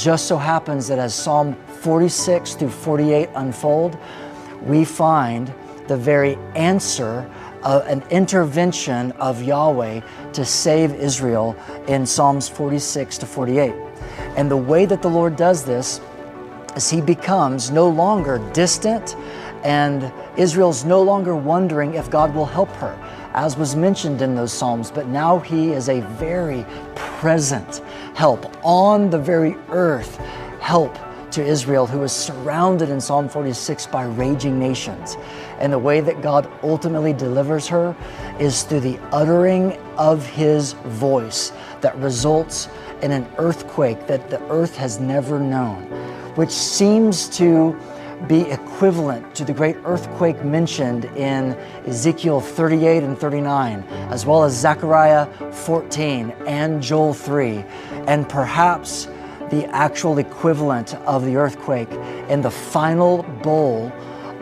just so happens that as Psalm 46 through 48 unfold, we find the very answer, an intervention of Yahweh to save Israel in Psalms 46 to 48. And the way that the Lord does this is He becomes no longer distant, and Israel's no longer wondering if God will help her, as was mentioned in those Psalms, but now He is a very present help, on the very earth help to Israel, who is surrounded in Psalm 46 by raging nations. And the way that God ultimately delivers her is through the uttering of His voice that results in an earthquake that the earth has never known, which seems to be equivalent to the great earthquake mentioned in Ezekiel 38 and 39, as well as Zechariah 14 and Joel 3, and perhaps the actual equivalent of the earthquake in the final bowl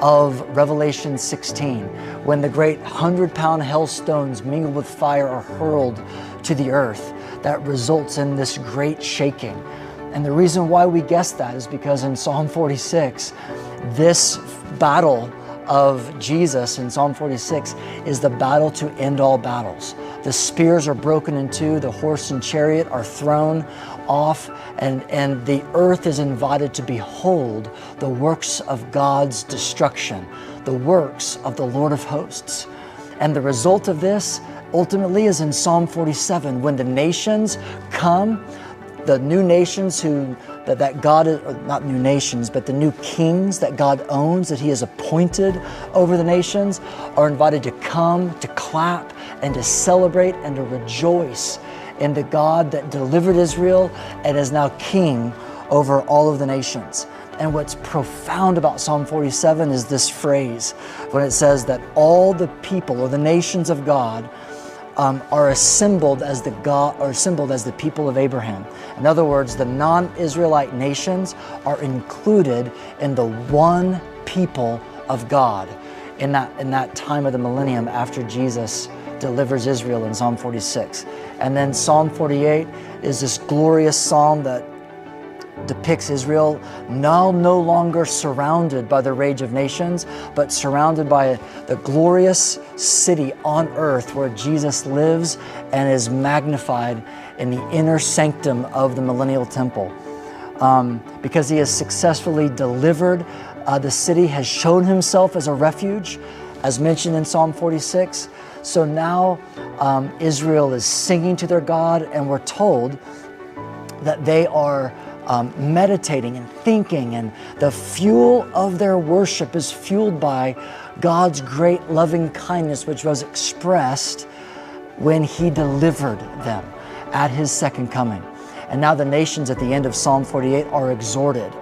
of Revelation 16, when the great 100-pound hailstones mingled with fire are hurled to the earth that results in this great shaking. And the reason why we guess that is because in Psalm 46, this battle of Jesus in Psalm 46 is the battle to end all battles. The spears are broken in two, the horse and chariot are thrown off, and the earth is invited to behold the works of God's destruction, the works of the Lord of hosts. And the result of this ultimately is in Psalm 47, when the nations come, the new nations that God, not new nations, but the new kings that God owns, that He has appointed over the nations, are invited to come, to clap, and to celebrate and to rejoice in the God that delivered Israel and is now king over all of the nations. And what's profound about Psalm 47 is this phrase, when it says that all the people or the nations of God are assembled as the people of Abraham. In other words, the non-Israelite nations are included in the one people of God in that time of the millennium after Jesus delivers Israel in Psalm 46. And then Psalm 48 is this glorious psalm that depicts Israel now no longer surrounded by the rage of nations, but surrounded by the glorious city on earth where Jesus lives and is magnified in the inner sanctum of the millennial temple. Because He has successfully delivered, the city has shown Himself as a refuge, as mentioned in Psalm 46. So now Israel is singing to their God, and we're told that they are meditating and thinking, and the fuel of their worship is fueled by God's great loving kindness, which was expressed when He delivered them at His second coming. And now the nations at the end of Psalm 48 are exhorted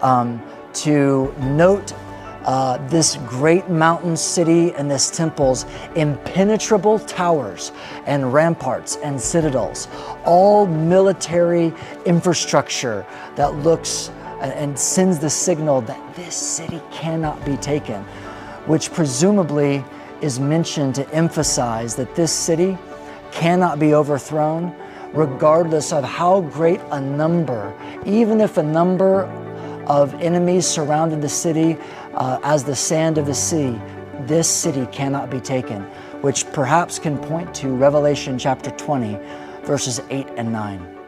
to note this great mountain city and this temple's impenetrable towers and ramparts and citadels, all military infrastructure that looks and sends the signal that this city cannot be taken, which presumably is mentioned to emphasize that this city cannot be overthrown regardless of how great a number, even if a number of enemies surrounded the city as the sand of the sea, this city cannot be taken, which perhaps can point to Revelation chapter 20, verses 8 and 9.